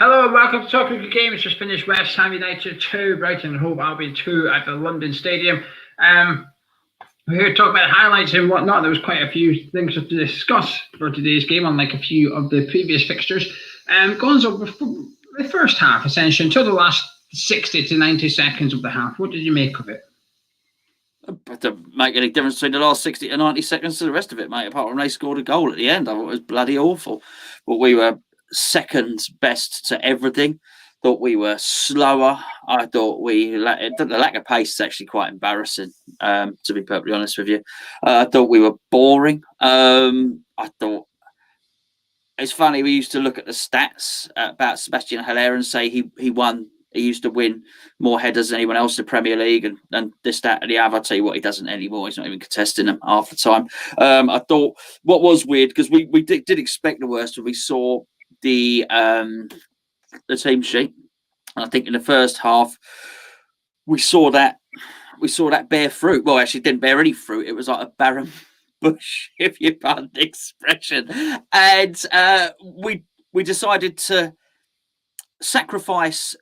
Hello and welcome to Talking Good Games. Just finished West Ham United 2, Brighton and Hove Albion 2 at the London Stadium. We're here to talk about highlights and whatnot. There was quite a few things to discuss for today's game, unlike a few of the previous fixtures. Gonzo, the first half, essentially, until the last 60 to 90 seconds of the half, what did you make of it? It doesn't make any difference between the last 60 to 90 seconds to the rest of it, mate, apart from they scored a goal at the end. I thought it was bloody awful. But we were second best to everything. Thought we were slower. I thought the lack of pace is actually quite embarrassing, to be perfectly honest with you. I thought we were boring. I thought it's funny, we used to look at the stats about Sebastian Haller and say he won. He used to win more headers than anyone else in the Premier League, and this, that, and the other. I'll tell you what, he doesn't anymore. He's not even contesting them half the time. I thought what was weird, because we did expect the worst when we saw the team sheet. And I think in the first half we saw that bear fruit. Well, actually, it didn't bear any fruit. It was like a barren bush, if you pardon the expression. And we decided to sacrifice,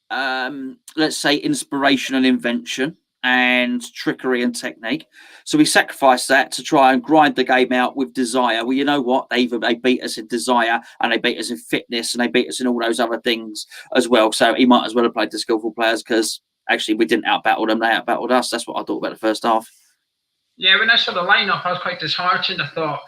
let's say, inspiration and invention and trickery and technique. So we sacrificed that to try and grind the game out with desire. Well, you know what? They beat us in desire, and they beat us in fitness, and they beat us in all those other things as well. So he might as well have played the skillful players, because actually we didn't outbattle them, they outbattled us. That's what I thought about the first half. Yeah, when I saw the lineup, I was quite disheartened. I thought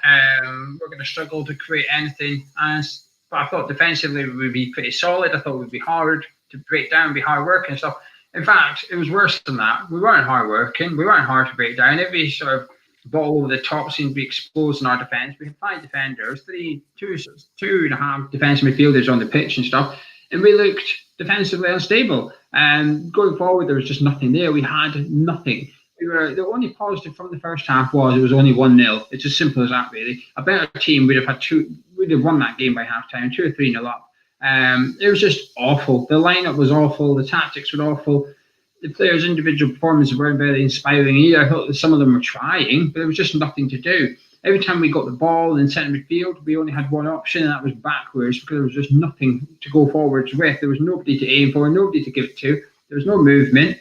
we're going to struggle to create anything. But I thought defensively we would be pretty solid. I thought it would be hard to break down, be hard work and stuff. In fact, it was worse than that. We weren't hard working. We weren't hard to break down. Every sort of ball over the top seemed to be exposed in our defence. We had 5 defenders, two and a half defensive midfielders on the pitch and stuff, and we looked defensively unstable. And going forward, there was just nothing there. We had nothing. The only positive from the first half was it was only 1-0. It's as simple as that, really. A better team would have won that game by half time, 2 or 3-0 up. It was just awful. The lineup was awful. The tactics were awful. The players' individual performances weren't very inspiring either. I thought that some of them were trying, but there was just nothing to do. Every time we got the ball in centre midfield, we only had one option, and that was backwards, because there was just nothing to go forwards with. There was nobody to aim for, nobody to give it to. There was no movement.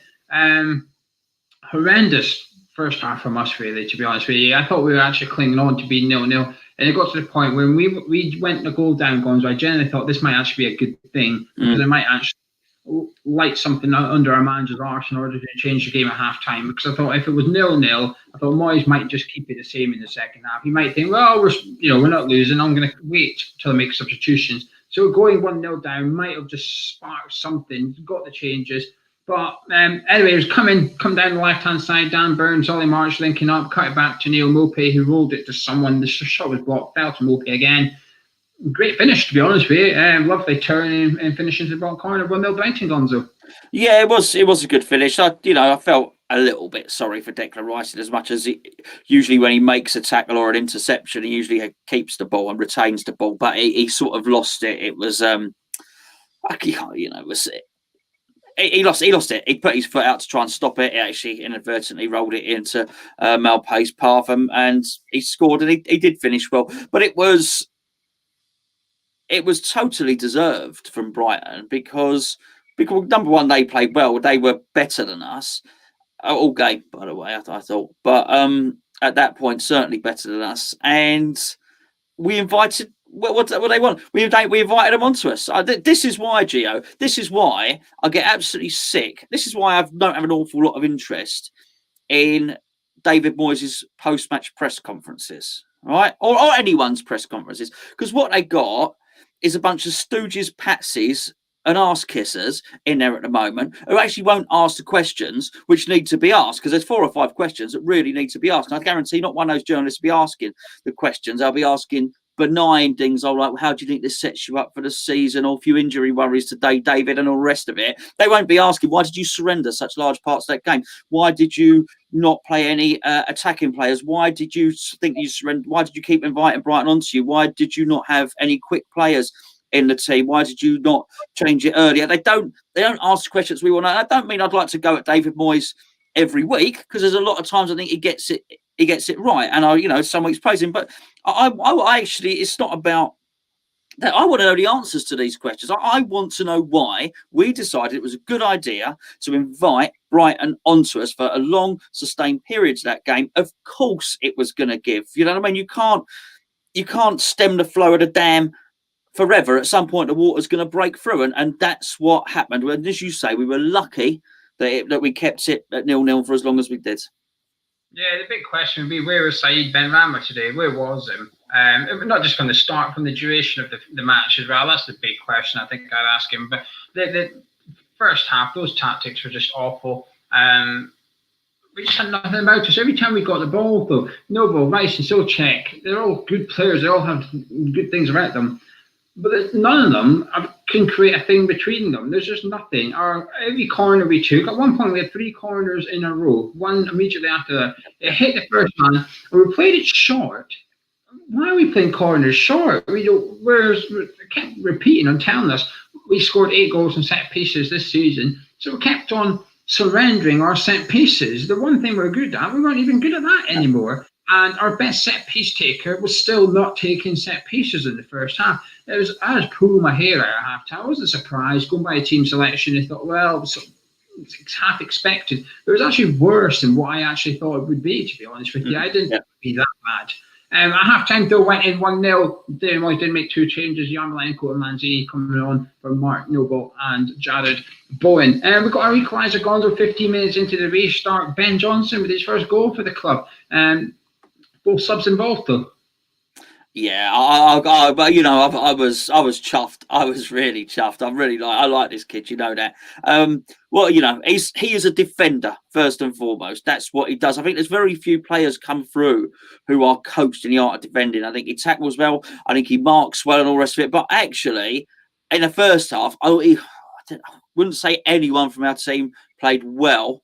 Horrendous first half from us, really, to be honest with you. I thought we were actually clinging on to be 0-0. And it got to the point when we went a goal down, Gonzo, I generally thought this might actually be a good thing, because it might actually light something under our manager's arse in order to change the game at half time. Because I thought if it was 0-0, I thought Moyes might just keep it the same in the second half. He might think, well, we're not losing. I'm going to wait till I make substitutions. So going 1-0 down might have just sparked something, got the changes. But anyway, it was come down the left-hand side. Dan Burns, Ollie March linking up, cut it back to Neil Mopey, who rolled it to someone. The shot was blocked, fell to Mopey again. Great finish, to be honest with you. Lovely turn and finish into the bottom corner. 1-0 Brighton, Gonzo. Yeah, it was a good finish. I felt a little bit sorry for Declan Rice, as much as usually when he makes a tackle or an interception, he usually keeps the ball and retains the ball. But he sort of lost it. It was, He lost it. He put his foot out to try and stop it. He actually inadvertently rolled it into Malpay's path, and he scored, and he did finish well. But it was totally deserved from Brighton, because number one, they played well. They were better than us all game, by the way, I thought. But at that point, certainly better than us. And we invited. What they want? We invited them onto us. This is why, Geo. This is why I get absolutely sick. This is why I don't have an awful lot of interest in David Moyes' post-match press conferences, right? Or anyone's press conferences, because what they got is a bunch of stooges, patsies, and arse kissers in there at the moment, who actually won't ask the questions which need to be asked, because there's 4 or 5 questions that really need to be asked. And I guarantee not one of those journalists will be asking the questions. They'll be asking benign things, like, how do you think this sets you up for the season, or a few injury worries today, David, and all the rest of it. They won't be asking, why did you surrender such large parts of that game? Why did you not play any attacking players? Why did you think you surrendered? Why did you keep inviting Brighton onto you? Why did you not have any quick players in the team? Why did you not change it earlier? They don't ask questions we want to. I don't mean I'd like to go at David Moyes every week, because there's a lot of times I think he gets it right, and some weeks praise him, but I actually, it's not about I want to know the answers to these questions. I want to know why we decided it was a good idea to invite Brighton onto us for a long, sustained period to that game. Of course, it was going to give. You know what I mean? You can't stem the flow of the dam forever. At some point, the water's going to break through, and that's what happened. And as you say, we were lucky that we kept it at 0-0 for as long as we did. Yeah, the big question would be, where was Saeed Benrahma today? Where was him? Not just from the start, from the duration of the match as well. That's the big question I think I'd ask him. But the first half, those tactics were just awful. We just had nothing about us. Every time we got the ball, though, Noble, Rice and Soucek, they're all good players. They all have good things about them. But none of them can create a thing between them. There's just nothing. Every corner we took, at one point we had 3 corners in a row, one immediately after that. It hit the first man, and we played it short. Why are we playing corners short? Whereas they kept repeating and telling us we scored 8 goals from set pieces this season. So we kept on surrendering our set pieces. The one thing we're good at, we weren't even good at that anymore. And our best set piece taker was still not taking set pieces in the first half. I was pulling my hair out at half time. I wasn't surprised going by a team selection. I thought, well, it's half expected. But it was actually worse than what I actually thought it would be, to be honest with you. I didn't think it would be that bad. At half time, though, went in 1-0. Moyes did make 2 changes. Yarmolenko and Lanzini coming on for Mark Noble and Jared Bowen. We got our equalizer Gonzo 15 minutes into the restart. Ben Johnson with his first goal for the club. Both subs involved, though. Yeah, I was chuffed. I was really chuffed. I like this kid. You know that. Well, he is a defender first and foremost. That's what he does. I think there's very few players come through who are coached in the art of defending. I think he tackles well. I think he marks well and all the rest of it. But actually, in the first half, I wouldn't say anyone from our team played well.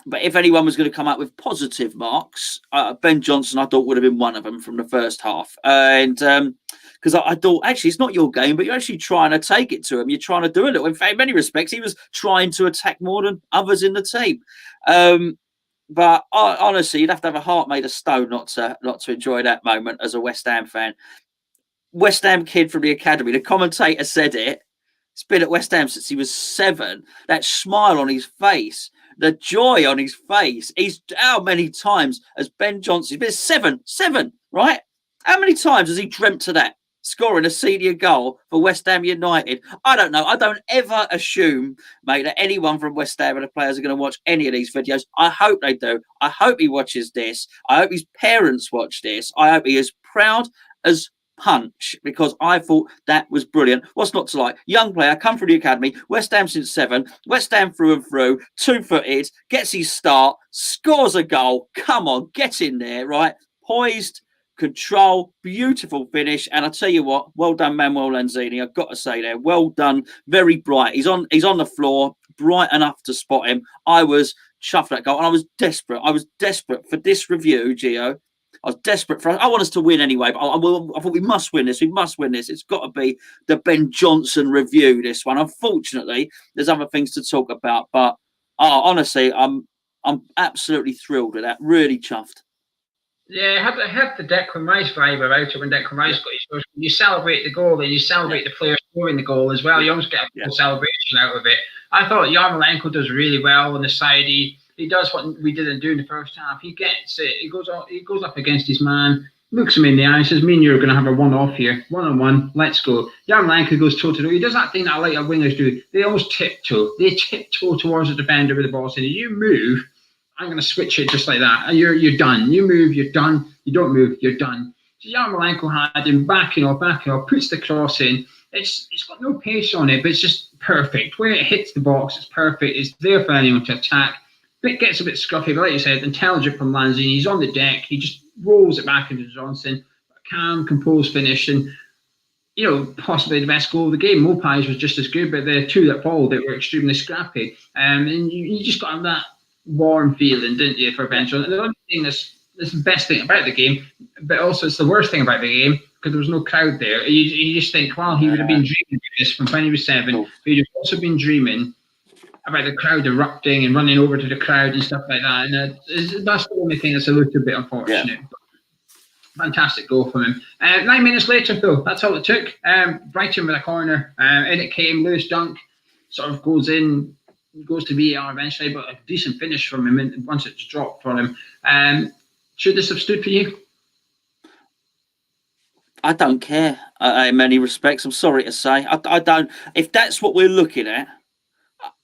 But if anyone was going to come out with positive marks, Ben Johnson, I thought, would have been one of them from the first half. And because I thought, actually, it's not your game, but you're actually trying to take it to him. You're trying to do a little. In fact, in many respects, he was trying to attack more than others in the team. But honestly, you'd have to have a heart made of stone not to enjoy that moment as a West Ham fan. West Ham kid from the academy, the commentator said it. He's been at West Ham since he was 7. That smile on his face. The joy on his face. How many times has Ben Johnson been 7, right? How many times has he dreamt of that? Scoring a senior goal for West Ham United. I don't know. I don't ever assume, mate, that anyone from West Ham and the players are going to watch any of these videos. I hope they do. I hope he watches this. I hope his parents watch this. I hope he is proud as punch, because I thought that was brilliant. What's not to like? Young player, come through the academy, West Ham since 7, West Ham through and through, 2-footed, gets his start, scores a goal. Come on, get in there, right? Poised, control, beautiful finish. And I tell you what, well done, Manuel Lanzini. I've got to say there, well done, very bright. He's on the floor, bright enough to spot him. I was chuffed that goal, and I was desperate. For this review, Geo. I was desperate for. I want us to win anyway, but I thought we must win this. We must win this. It's got to be the Ben Johnson review. This one. Unfortunately, there's other things to talk about, but honestly, I'm absolutely thrilled with that. Really chuffed. Yeah, I had the Declan Rice vibe about it when Declan Rice got his first. You celebrate the goal, and you celebrate the player scoring the goal as well. You almost get a full celebration out of it. I thought Yarmolenko does really well on the side. He does what we didn't do in the first half. He gets it. He goes up against his man, looks him in the eye, says, "Me and you are going to have a one-off here, 1-on-1. Let's go." Yarmolenko goes toe-to-toe. He does that thing that I like our wingers do. They almost tiptoe. They tiptoe towards the defender with the ball, saying, "You move, I'm going to switch it just like that. And you're done. You move, you're done. You don't move, you're done." So Yarmolenko had him backing off, puts the cross in. It's got no pace on it, but it's just perfect. Where it hits the box, it's perfect. It's there for anyone to attack. It gets a bit scruffy, but like you said, intelligent from Lanzini. He's on the deck. He just rolls it back into Johnson. Calm, composed finish, and possibly the best goal of the game. Moyes was just as good, but the 2 that followed it were extremely scrappy. And you just got that warm feeling, didn't you, for Ben Johnson? The only thing that's the best thing about the game, but also it's the worst thing about the game, because there was no crowd there. You just think, well, he would have been dreaming of this from when he was 7. But he'd have also been dreaming about the crowd erupting and running over to the crowd and stuff like that. And that's the only thing that's a little bit unfortunate. fantastic goal from him. 9 minutes later, though, that's all it took. Brighton with a corner. In it came. Lewis Dunk sort of goes to VAR eventually, but a decent finish from him once it's dropped for him. Should this have stood for you? I don't care in many respects. I'm sorry to say. I don't. If that's what we're looking at,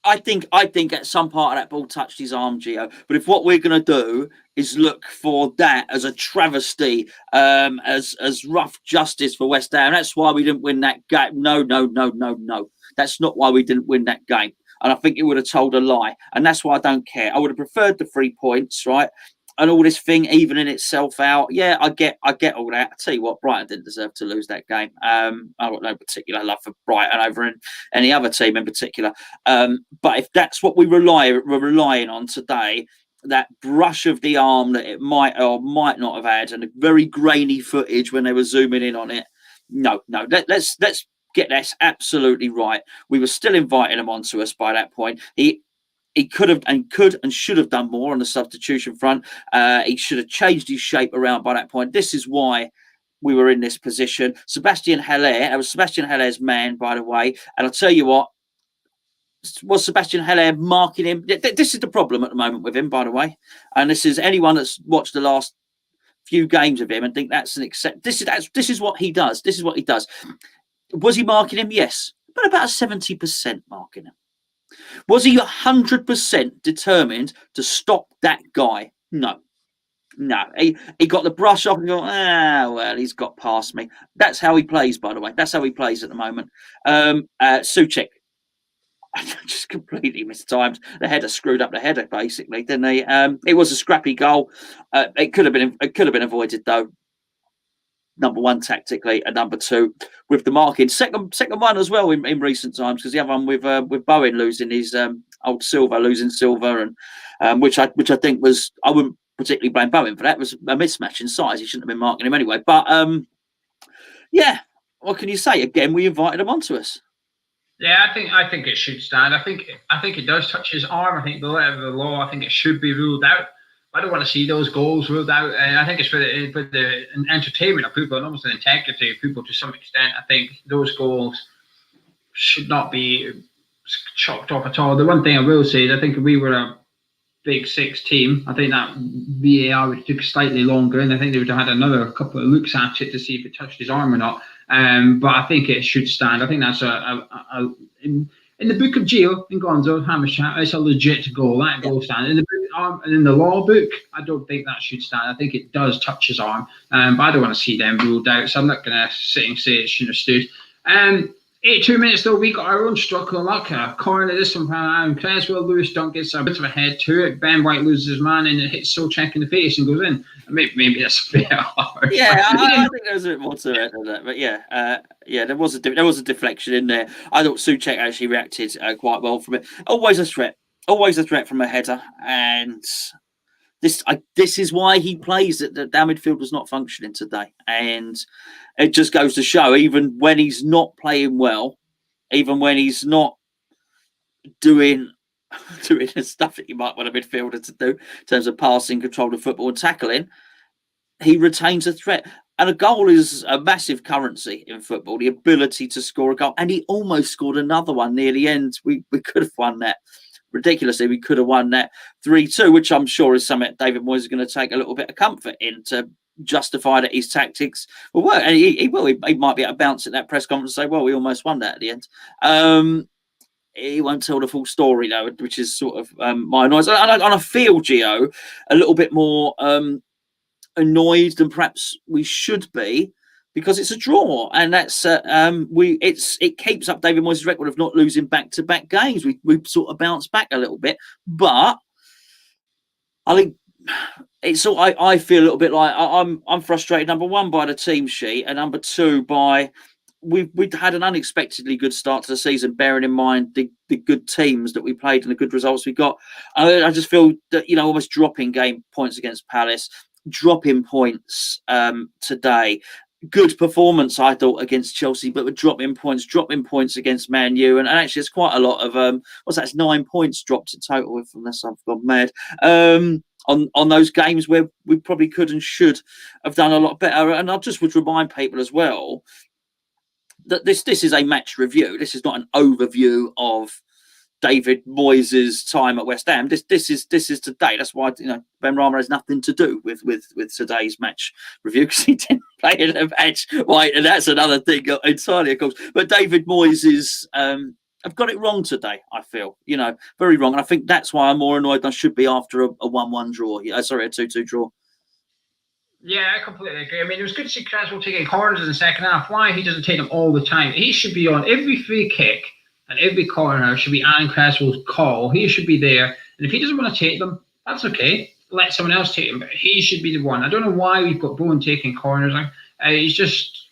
I think at some part of that ball touched his arm, Geo. But if what we're going to do is look for that as a travesty, as rough justice for West Ham, that's why we didn't win that game. No. That's not why we didn't win that game. And I think it would have told a lie. And that's why I don't care. I would have preferred the 3 points, right? And all this thing evening itself out. Yeah, I get all that. I tell you what, Brighton didn't deserve to lose that game. I've got no particular love for Brighton over any other team in particular. But if that's what we're relying on today, that brush of the arm that it might or might not have had, and the very grainy footage when they were zooming in on it. No. Let's get this absolutely right. We were still inviting him onto us by that point. He could and should have done more on the substitution front. He should have changed his shape around by that point. This is why we were in this position. Sebastian Haller, it was Sebastian Haller's man, by the way. And I'll tell you what, was Sebastian Haller marking him? This is the problem at the moment with him, by the way. And this is anyone that's watched the last few games of him and think that's an except. This is what he does. This is what he does. Was he marking him? Yes, but about 70% marking him. Was he 100% determined to stop that guy? No. He got the brush off and go, well, he's got past me. That's how he plays, by the way. That's how he plays at the moment. Soucek just completely mistimed. The header screwed up the header, basically, didn't he? It was a scrappy goal. It could have been avoided, though. Number one, tactically, and number two, with the marking. Second one as well in recent times, because the other one with Bowen losing his old Silva, and which I think was, I wouldn't particularly blame Bowen for that. It was a mismatch in size. He shouldn't have been marking him anyway. But yeah, what can you say? Again, we invited him onto us. Yeah, I think it should stand. I think it does touch his arm. I think the letter of the law, I think it should be ruled out. I don't want to see those goals ruled out. I think it's for the entertainment of people and almost the integrity of people to some extent. I think those goals should not be chopped off at all. The one thing I will say is I think if we were a Big Six team, I think that VAR would take slightly longer, and I think they would have had another couple of looks at it to see if it touched his arm or not. But I think it should stand. I think that's in the book of Geo Gonzo, Ham Utd, it's a legit goal. That goal stands. In the law book, I don't think that should stand. I think it does touch his arm, but I don't want to see them ruled out, so I'm not going to sit and say it shouldn't have stood. 82 minutes though, we got our own stroke of luck. A corner, this one from Aaron Creswell. Lewis Dunk gets a bit of a head to it. Ben White loses his man and it hits Soucek in the face and goes in. Maybe that's a bit hard. Yeah, I think there's a bit more to it than that. But yeah, there was a deflection in there. I thought Soucek actually reacted quite well from it. Always a threat from a header, and this is why he plays that our midfield was not functioning today, and it just goes to show, even when he's not playing well, even when he's not doing the stuff that you might want a midfielder to do in terms of passing, control of football and tackling, he retains a threat. And a goal is a massive currency in football, the ability to score a goal. And he almost scored another one near the end. We could have won that. Ridiculously, we could have won that 3-2, which I'm sure is something David Moyes is going to take a little bit of comfort in to justify that his tactics will work. And he will. He might be able to bounce at that press conference and say, well, we almost won that at the end. He won't tell the full story, though, which is sort of my annoyance. And I feel, Geo, a little bit more annoyed than perhaps we should be, because it's a draw, and that's it keeps up David Moyes' record of not losing back-to-back games. We sort of bounced back a little bit, but I think it's all. I feel a little bit like I'm frustrated. Number one, by the team sheet, and number two, by we'd had an unexpectedly good start to the season, bearing in mind the good teams that we played and the good results we got. I just feel that, almost dropping game points against Palace, dropping points today. Good performance, I thought, against Chelsea, but we're dropping points against Man U, and actually it's quite a lot of it's 9 points dropped in total, unless I've gone mad. on those games where we probably could and should have done a lot better. And I just would remind people as well that this is a match review. This is not an overview of David Moyes' time at West Ham. This is today. That's why Ben Rama has nothing to do with today's match review, because he didn't play in a match. Right, and that's another thing entirely, of course. But David Moyes have got it wrong today. I feel very wrong, and I think that's why I'm more annoyed than I should be after a 1-1 draw. A 2-2 draw. Yeah, I completely agree. I mean, it was good to see Creswell taking corners in the second half. Why he doesn't take them all the time? He should be on every free kick. And every corner should be Aaron Cresswell's call. He should be there. And if he doesn't want to take them, that's okay. Let someone else take them. But he should be the one. I don't know why we've got Bowen taking corners. He's just,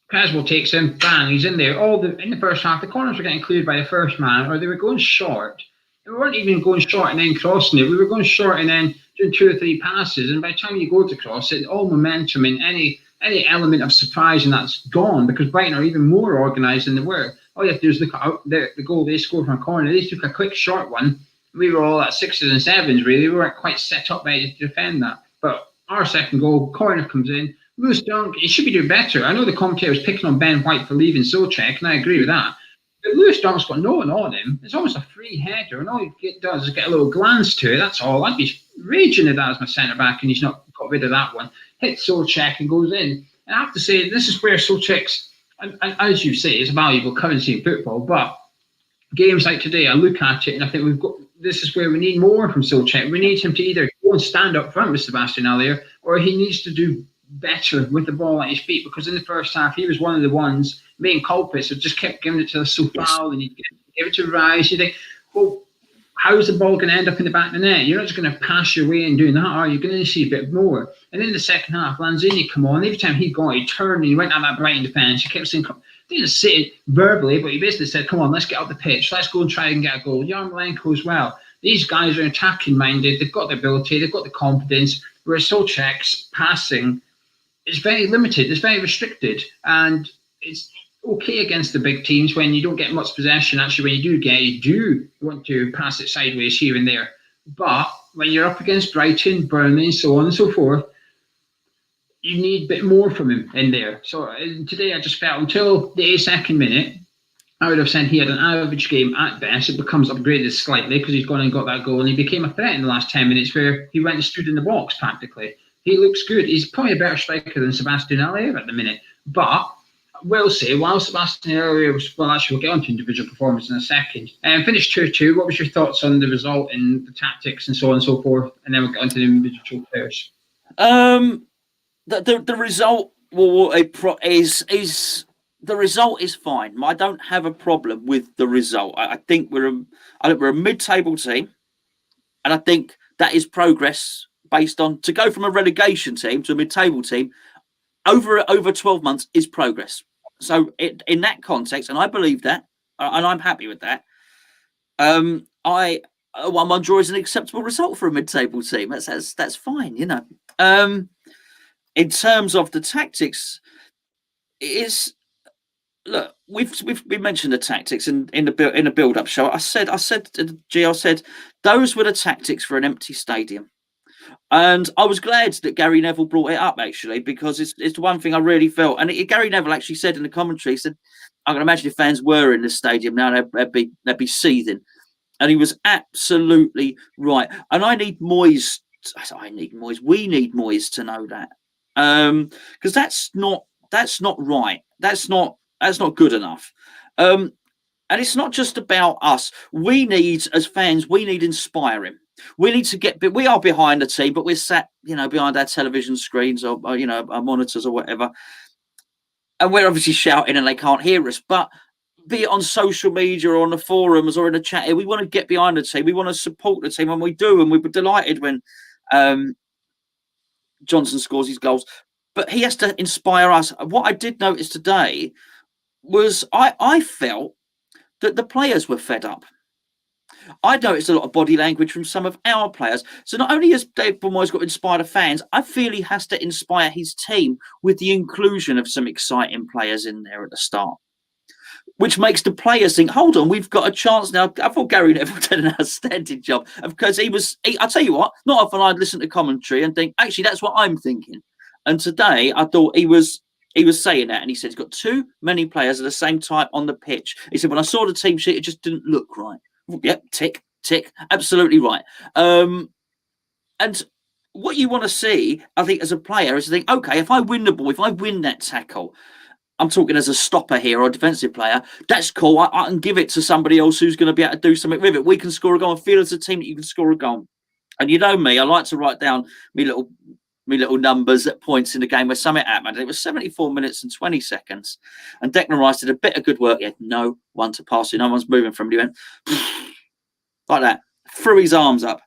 Cresswell takes him, bang, he's in there. In the first half, the corners were getting cleared by the first man, or they were going short. And we weren't even going short and then crossing it. We were going short and then doing 2 or 3 passes. And by the time you go to cross it, all momentum and any element of surprise, and that's gone, because Brighton are even more organised than they were. All you have to do is look at the goal they scored from a corner. They took a quick short one. We were all at 6s and 7s, really. We weren't quite set up ready to defend that. But our second goal, corner comes in. Lewis Dunk, he should be doing better. I know the commentator was picking on Ben White for leaving Soucek, and I agree with that. But Lewis Dunk's got no one on him. It's almost a free header, and all he does is get a little glance to it. That's all. I'd be raging at that as my centre-back, and he's not got rid of that one. Hits Soucek and goes in. And I have to say, this is where Soucek's, and as you say, it's a valuable currency in football. But games like today, I look at it and I think this is where we need more from Soucek. We need him to either go and stand up front with Sebastian Aller, or he needs to do better with the ball at his feet, because in the first half, he was one of the ones, main culprits, who just kept giving it to Soufal, and he'd give it to Rice. You think, well, how's the ball going to end up in the back of the net? You're not just going to pass your way and doing that, are you? Going to see a bit more. And in the second half, Lanzini come on. Every time he got, he turned and he went at that Brighton defence. He kept saying, he didn't say it verbally, but he basically said, come on, let's get up the pitch. Let's go and try and get a goal. Yarmolenko as well. These guys are attacking minded. They've got the ability. They've got the confidence. Whereas Soucek's passing is very limited. It's very restricted. And it's okay against the big teams when you don't get much possession. Actually, when you do want to pass it sideways here and there. But when you're up against Brighton, Burnley, and so on and so forth, you need a bit more from him in there. So today I just felt until the 82nd minute, I would have said he had an average game at best. It becomes upgraded slightly because he's gone and got that goal, and he became a threat in the last 10 minutes where he went and stood in the box practically. He looks good. He's probably a better striker than Sebastian Aller at the minute. But will say, while Sebastian earlier was, well, actually, we'll get on to individual performance in a second. Finished 2-2. What was your thoughts on the result and the tactics and so on and so forth? And then we'll get on to the individual players. The result is the result is fine. I don't have a problem with the result. I think we're a mid-table team, and I think that is progress based on, to go from a relegation team to a mid-table team over 12 months is progress. So in that context, and I believe that, and I'm happy with that, a 1-1 draw is an acceptable result for a mid-table team. That's fine, In terms of the tactics, we mentioned the tactics in the build-up show. I said Geo said those were the tactics for an empty stadium. And I was glad that Gary Neville brought it up, actually, because it's the one thing I really felt. And Gary Neville actually said in the commentary, he said, I can imagine if fans were in the stadium now, they'd be seething. And he was absolutely right. And I need Moyes. We need Moyes to know that. Because that's not right. That's not good enough. And it's not just about us. We need, as fans, inspiring. We need to we are behind the team, but we're sat, behind our television screens or our monitors or whatever. And we're obviously shouting and they can't hear us. But be it on social media or on the forums or in the chat here, we want to get behind the team. We want to support the team, and we do. And we were delighted when Johnson scores his goals. But he has to inspire us. What I did notice today was I felt that the players were fed up. I noticed a lot of body language from some of our players. So not only has David Moyes got to inspire the fans, I feel he has to inspire his team with the inclusion of some exciting players in there at the start. which makes the players think, hold on, we've got a chance now. I thought Gary Neville did an outstanding job because I'll tell you what, not often I'd listen to commentary and think, actually, that's what I'm thinking. And today I thought he was saying that, and he said he's got too many players of the same type on the pitch. He said, when I saw the team sheet, it just didn't look right. Yep, tick, absolutely right. And what you want to see, I think, as a player is to think, okay, if I win the ball, if I win that tackle, I'm talking as a stopper here or a defensive player, that's cool. I can give it to somebody else who's going to be able to do something with it. We can score a goal and feel as a team that you can score a goal. And you know me, I like to write down me little numbers at points in the game where something happened. It was 74 minutes and 20 seconds. And Declan Rice did a bit of good work. He had no one to pass to. No one's moving from him. He went like that, threw his arms up.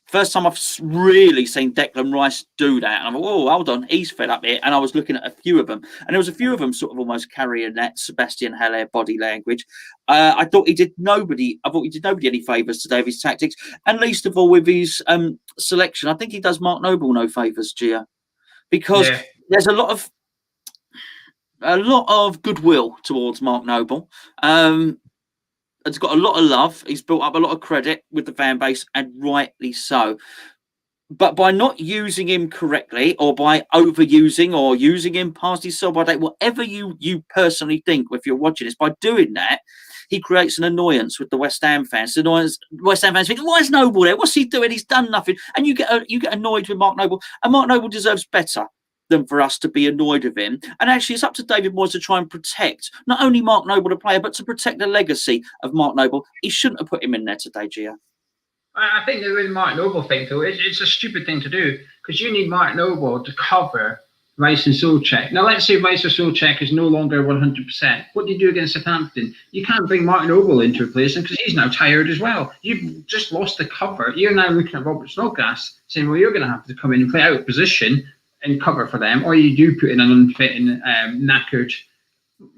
First time I've really seen Declan Rice do that. And I'm like, oh, hold on, he's fed up here. And I was looking at a few of them. And there was a few of them sort of almost carrying that Sebastian Haller body language. I thought he did nobody any favours today with his tactics. And least of all with his selection. I think he does Mark Noble no favours, Gio. Because there's a lot of goodwill towards Mark Noble. Has got a lot of love. He's built up a lot of credit with the fan base, and rightly so. But by not using him correctly, or by overusing or using him past his sell-by date, whatever you personally think, if you're watching this, by doing that, he creates an annoyance with the West Ham fans. West Ham fans think, why is Noble there? What's he doing? He's done nothing. And you get annoyed with Mark Noble. And Mark Noble deserves better than for us to be annoyed with him. And actually, it's up to David Moyes to try and protect not only Mark Noble, the player, but to protect the legacy of Mark Noble. He shouldn't have put him in there today, Gio. I think the Mark Noble thing, though, it's a stupid thing to do, because you need Mark Noble to cover Rice and Soucek. Now, let's say Rice or Soucek is no longer 100%. What do you do against Southampton? You can't bring Mark Noble in to replace him because he's now tired as well. You've just lost the cover. You're now looking at Robert Snodgrass saying, well, you're going to have to come in and play out of position and cover for them, or you do put in an unfit and knackered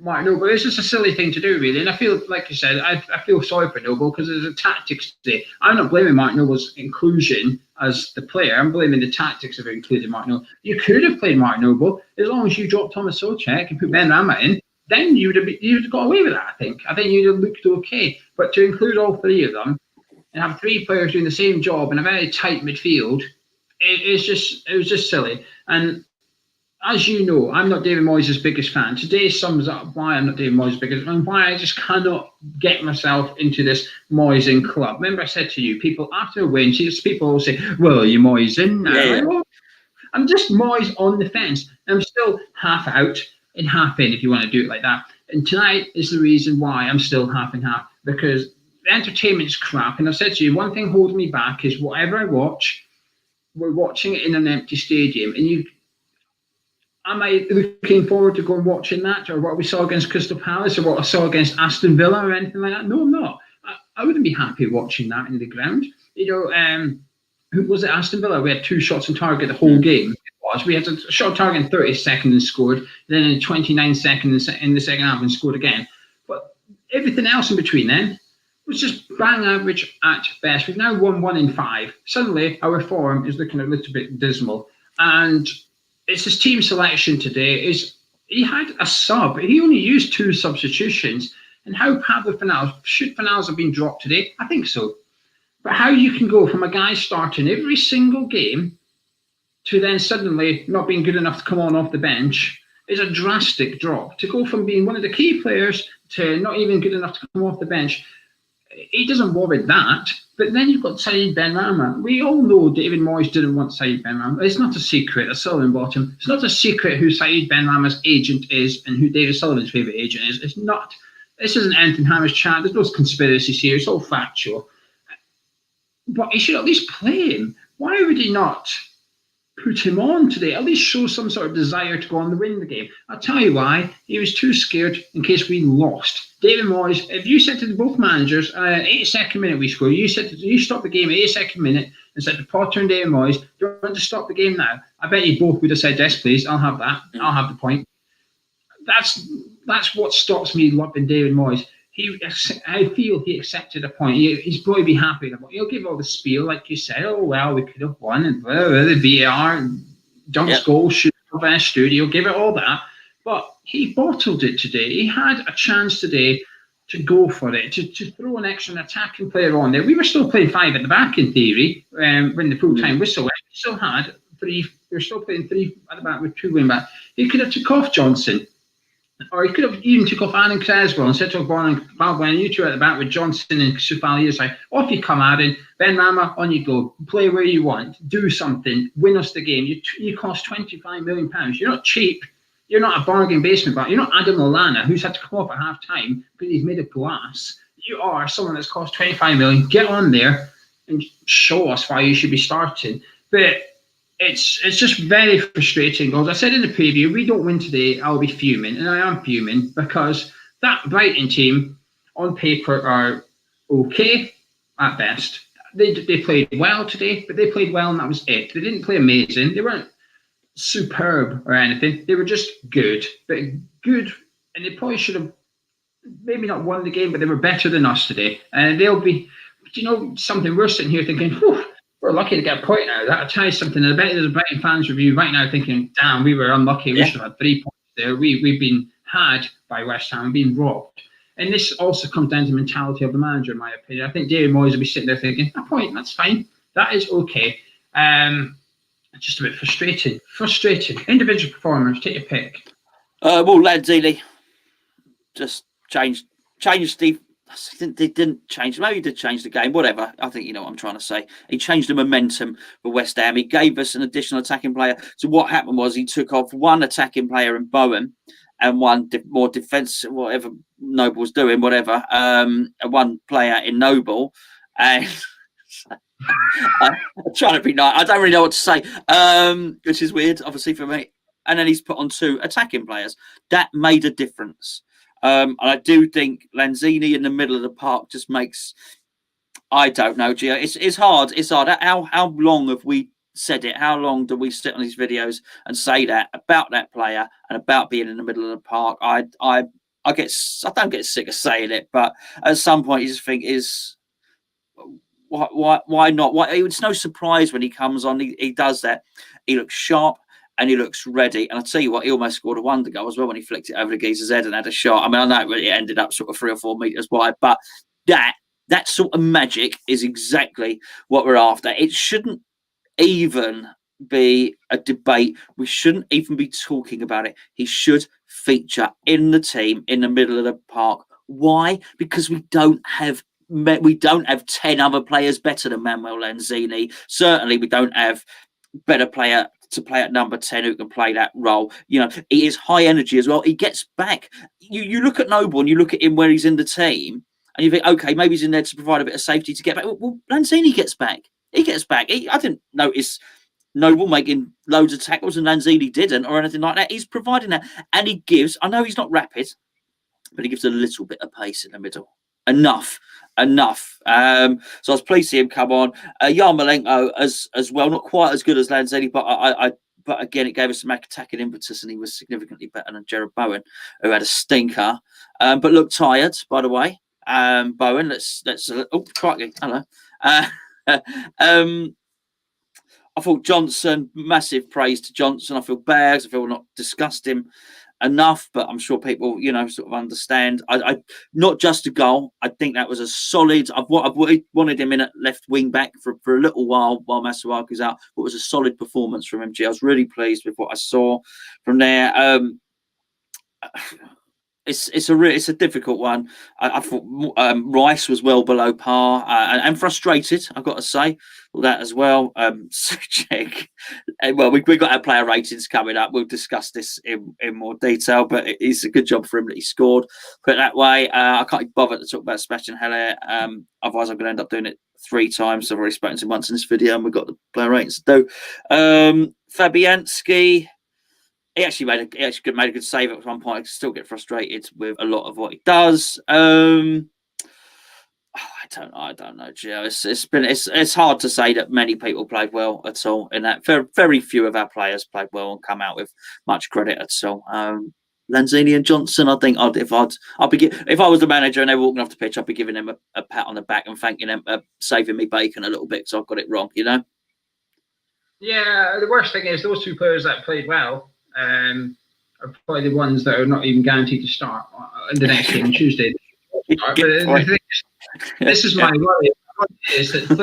Mark Noble. It's just a silly thing to do, really. And I feel, like you said, I feel sorry for Noble because there's a tactics today. I'm not blaming Mark Noble's inclusion as the player. I'm blaming the tactics of including Mark Noble. You could have played Mark Noble as long as you dropped Thomas Soucek and put Ben Rama in. Then you'd have got away with that. I think you'd have looked okay. But to include all three of them and have three players doing the same job in a very tight midfield, it was just silly. And as you know, I'm not David Moyes' biggest fan. Today sums up why I'm not David Moyes' biggest fan, and why I just cannot get myself into this Moyes in club. Remember, I said to you, people after a win, people will say, well, you're Moyes in now. Yeah. I'm just Moyes on the fence. I'm still half out and half in, if you want to do it like that. And tonight is the reason why I'm still half and half, because the entertainment's crap. And I've said to you, one thing holding me back is whatever I watch, we're watching it in an empty stadium, and am I looking forward to going watching that, or what we saw against Crystal Palace, or what I saw against Aston Villa, or anything like that? No, I'm not. I wouldn't be happy watching that in the ground. Who was it? Aston Villa. We had 2 shots on target the whole game. We had a shot on target in 30 seconds and scored, then in 29 seconds in the second half and scored again. But everything else in between then was just bang average at best. We've now won 1 in 5. Suddenly, our form is looking a little bit dismal. And it's his team selection today. He had a sub. He only used 2 substitutions. And how Pablo Fornals, should Fornals have been dropped today? I think so. But how you can go from a guy starting every single game to then suddenly not being good enough to come on off the bench is a drastic drop. To go from being one of the key players to not even good enough to come off the bench, he doesn't warrant that. But then you've got Saïd Benrahma. We all know David Moyes didn't want Saïd Benrahma. It's not a secret. Sullivan bought him. It's not a secret who Saïd Benrahma's agent is and who David Sullivan's favourite agent is. It's not. This isn't anything Hamish chat. There's no conspiracies here. It's all factual. But he should at least play him. Why would he not put him on today? At least show some sort of desire to go on to win the game. I'll tell you why. He was too scared in case we lost. David Moyes, if you said to both managers, 82nd minute we scored, you stopped the game at 82nd minute and said to Potter and David Moyes, do you want to stop the game now? I bet you both would have said, yes, please, I'll have that. I'll have the point. That's what stops me loving David Moyes. I feel he accepted a point. He's probably be happy about it. He'll give all the spiel, like you said. Oh, well, we could have won. And the VAR, Dunk's goal should have been stood. He'll give it all that. but he bottled it today. He had a chance today to go for it, to throw an extra attacking player on there. We were still playing 5 at the back in theory when the full-time whistle went. We still had 3. We were still playing 3 at the back with 2 wing back. He could have took off Johnson, or he could have even took off Aaron Creswell and set up Balwell and you 2 at the back with Johnson and Soufali aside. Off you come, Aaron. Ben Rama, on you go. Play where you want. Do something. Win us the game. You cost £25 million. You're not cheap. You're not a bargain basement back. You're not Adam Lallana, who's had to come off at half time because he's made of glass. You are someone that's cost 25 million. Get on there and show us why you should be starting. But it's just very frustrating. As I said in the preview, we don't win today, I'll be fuming. And I am fuming because that Brighton team on paper are okay at best. They played well today, but they played well and that was it. They didn't play amazing. They weren't superb or anything. They were just good, but good, and they probably should have maybe not won the game, but they were better than us today. And they'll be, something, we're sitting here thinking, we're lucky to get a point out of that. I tell you something, I bet there's a Brighton fans review right now thinking, damn, we were unlucky. We should have had 3 points there. We've been had by West Ham, been robbed. And this also comes down to the mentality of the manager, in my opinion. I think David Moyes will be sitting there thinking, a point, that's fine. That is okay. Just a bit frustrating. Individual performers, take your pick. Well, Lanzini just changed the. They didn't change. Maybe he did change the game. Whatever. I think you know what I'm trying to say. He changed the momentum for West Ham. He gave us an additional attacking player. So what happened was he took off one attacking player in Bowen and one more defensive, whatever Noble was doing, whatever. And one player in Noble, and. I'm trying to be nice. I don't really know what to say, which is weird, obviously, for me. And then he's put on 2 attacking players. That made a difference. And I do think Lanzini in the middle of the park just makes, I don't know, Gio. It's hard. It's hard. How long have we said it? How long do we sit on these videos and say that about that player and about being in the middle of the park? I don't get sick of saying it, but at some point you just think why not? It's no surprise when he comes on. He does that. He looks sharp and he looks ready. And I tell you what, he almost scored a wonder goal as well when he flicked it over the geezer's head and had a shot. I mean, I know it ended up sort of 3 or 4 meters wide, but that sort of magic is exactly what we're after. It shouldn't even be a debate. We shouldn't even be talking about it. He should feature in the team in the middle of the park. Why? Because we don't have 10 other players better than Manuel Lanzini. Certainly, we don't have better player to play at number 10 who can play that role. You know, he is high energy as well. He gets back. You look at Noble and you look at him where he's in the team and you think, okay, maybe he's in there to provide a bit of safety to get back. Well, Lanzini gets back. He gets back. I didn't notice Noble making loads of tackles and Lanzini didn't or anything like that. He's providing that. And he gives, I know he's not rapid, but he gives a little bit of pace in the middle. Enough. So I was pleased to see him come on. Yarmolenko as well, not quite as good as Lanzini, but again, it gave us some attacking impetus, and he was significantly better than Jared Bowen, who had a stinker, but looked tired, by the way. Bowen, let's crikey, hello. I thought Johnson, massive praise to Johnson. I feel bad. I feel we're not discussed him enough, but I'm sure people, sort of understand. I not just a goal. I think that was a solid. I've wanted him in at left wing back for a little while Masuaku's out. But it was a solid performance from MG. I was really pleased with what I saw from there. It's a difficult one. I thought Rice was well below par and frustrated. I've got to say that as well. Soucek. Well, we've got our player ratings coming up. We'll discuss this in more detail, but it's a good job for him that he scored. Put it that way. I can't be bothered to talk about Sebastian Haller. Otherwise, I'm going to end up doing it 3 times. I've already spoken to him once in this video, and we've got the player ratings to do. Fabianski. He actually made a good save at one point. I still get frustrated with a lot of what he does. I don't know, Gio. It's hard to say that many people played well at all. In that, very few of our players played well and come out with much credit at all. Lanzini and Johnson, I think if I was the manager and they were walking off the pitch, I'd be giving them a pat on the back and thanking them for saving me bacon a little bit because I've got it wrong. Yeah, the worst thing is those 2 players that played well. are probably the ones that are not even guaranteed to start in the next game on Tuesday. But this is my worry, is that the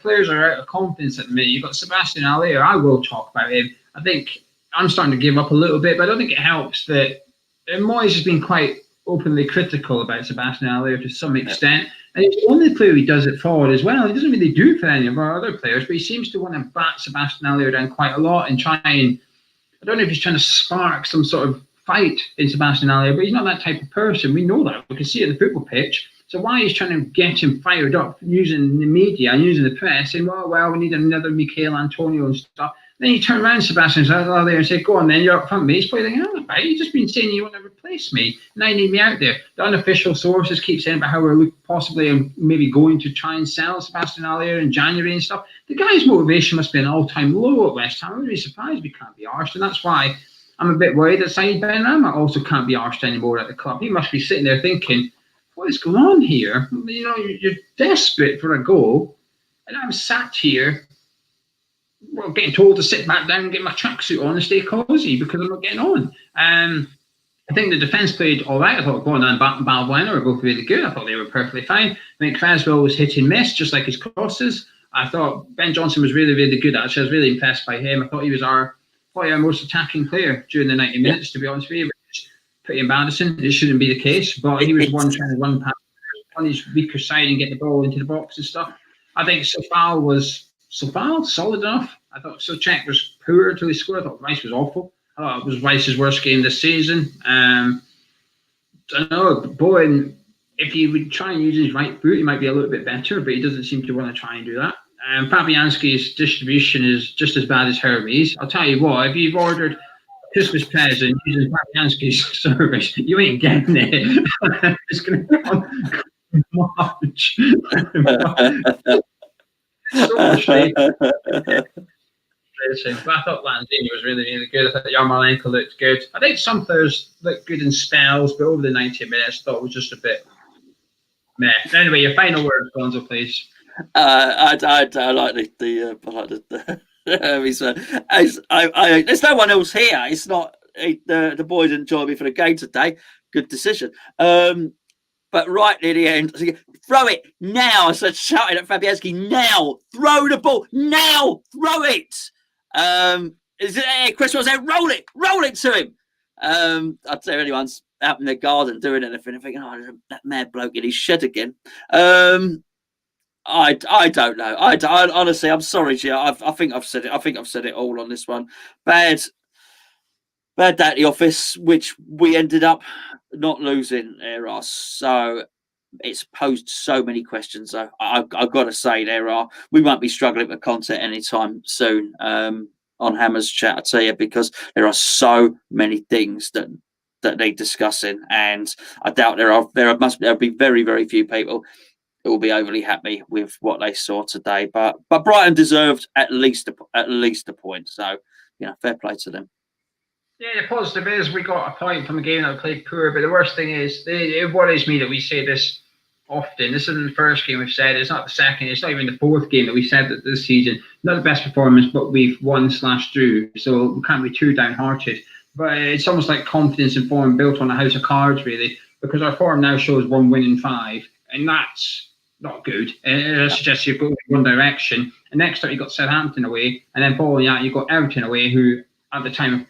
players are out of confidence at the minute. You've got Sebastian Haller. I will talk about him. I think I'm starting to give up a little bit, but I don't think it helps that Moyes has been quite openly critical about Sebastian Haller to some extent. And he's the only player he does it for as well. He doesn't really do it for any of our other players, but he seems to want to bat Sebastian Haller down quite a lot and try and, I don't know if he's trying to spark some sort of fight in Sebastian Haller, but he's not that type of person. We know that. We can see it in the football pitch. So why he's trying to get him fired up using the media and using the press, saying, well, we need another Michail Antonio and stuff. Then you turn around Sebastian Haller and say, go on then, you're up front, mate. He's probably thinking, right, you've just been saying you want to replace me. Now you need me out there. The unofficial sources keep saying about how we're possibly maybe going to try and sell Sebastian Haller in January and stuff. The guy's motivation must be an all-time low at West Ham. I'm really surprised we can't be arsed, and that's why I'm a bit worried that Saeed Benrahma also can't be arsed anymore at the club. He must be sitting there thinking, what is going on here? You know, you're desperate for a goal, and I'm sat here, well, getting told to sit back down and get my tracksuit on and stay cosy because I'm not getting on. I think the defence played all right. I thought Gordon and Balbuena were both really good. I thought they were perfectly fine. I think Creswell was hit and miss, just like his crosses. I thought Ben Johnson was really, really good. Actually, I was really impressed by him. I thought he was our most attacking player during the 90 minutes, to be honest with you. Which is pretty embarrassing. It shouldn't be the case, but he was one trying to run past on his weaker side and get the ball into the box and stuff. I think Sofal was solid enough. I thought Soucek was poor until he scored. I thought Rice was awful. I thought it was Rice's worst game this season. I don't know, Bowen, if he would try and use his right foot, he might be a little bit better, but he doesn't seem to want to try and do that. Fabianski's distribution is just as bad as Hermes. I'll tell you what, if you've ordered a Christmas present using Fabianski's service, you ain't getting it. It's going to come March. So much later. But I thought Lanzini was really, really good. I thought Yarmolenko looked good. I think some players looked good in spells, but over the 90 minutes, I thought it was just a bit meh. Anyway, your final words, Gonzo, please. I like the there's no one else here. It's not the boys didn't join me for the game today. Good decision. But right near the end, throw it now. I started shouting at Fabianski, now, throw the ball, now, throw it. Chris was there, roll it to him. I'd say anyone's out in their garden doing anything, and thinking, oh, that mad bloke in his shed again. I don't know. I honestly, I'm sorry, Gio. I think I've said it. I think I've said it all on this one. Bad day at the office, which we ended up not losing, Eros. So it's posed so many questions. So I've got to say, we won't be struggling with content anytime soon on Hammer's chat, I tell you, because there are so many things that need discussing, and I doubt there'll be very, very few people who will be overly happy with what they saw today. But Brighton deserved at least a point. So fair play to them. Yeah, the positive is we got a point from a game that we played poor, but the worst thing is, it worries me that we say this often. This isn't the first game we've said, it's not the second, it's not even the fourth game that we said that this season. Not the best performance, but we've won/drew, so we can't be too downhearted. But it's almost like confidence and form built on a house of cards, really, because our form now shows 1 win in 5, and that's not good. It suggests you've got one direction. And next up, you've got Southampton away, and then following that, you've got Everton away, who at the time of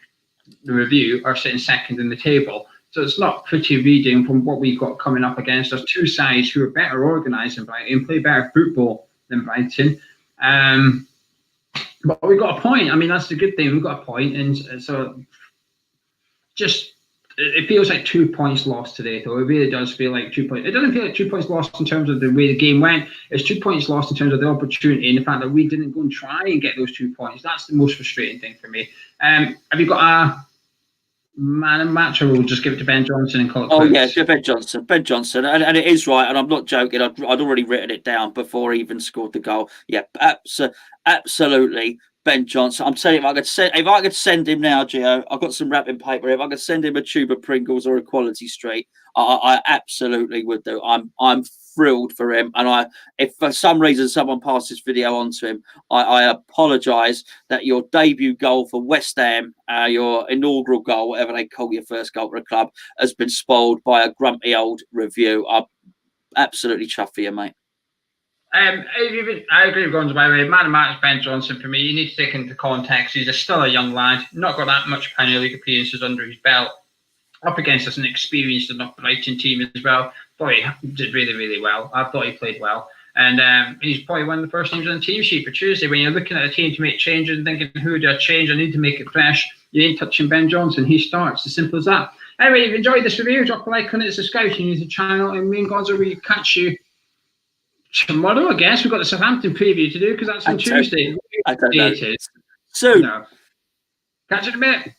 the review are sitting second in the table. So it's not pretty reading from what we've got coming up against us. Two sides who are better organised than Brighton, play better football than Brighton. But we've got a point. I mean, that's the good thing. We've got a point. And so just, it feels like 2 points lost today, though. It really does feel like 2 points. It doesn't feel like 2 points lost in terms of the way the game went. It's 2 points lost in terms of the opportunity and the fact that we didn't go and try and get those 2 points. That's the most frustrating thing for me. Have you got a man and match, or we'll just give it to Ben Johnson and call it quits? Yeah, Ben Johnson, and it is right, and I'm not joking. I'd already written it down before he even scored the goal. Yeah, absolutely, Ben Johnson. I'm telling you, if I could send him now, Gio, I've got some wrapping paper. If I could send him a tube of Pringles or a Quality Street, I absolutely would do. I'm thrilled for him. And if for some reason someone passed this video on to him, I apologise that your debut goal for West Ham, your inaugural goal, whatever they call your first goal for a club, has been spoiled by a grumpy old review. I'm absolutely chuffed for you, mate. I agree with Gonzo, by the way. Man of match, Ben Johnson, for me. You need to take into context. He's still a young lad, not got that much Premier League appearances under his belt. Up against us an experienced enough Brighton team as well. Boy, he did really, really well. I thought he played well. And he's probably one of the first names on the team sheet for Tuesday. When you're looking at a team to make changes and thinking, who do I change? I need to make it fresh. You ain't touching Ben Johnson. He starts. As simple as that. Anyway, if you enjoyed this review, drop a like on it, subscribe to the channel, and me and Gonzo will catch you tomorrow, I guess. We've got the Southampton preview to do because that's on Tuesday. I don't know. Soon. No. Catch you in a minute.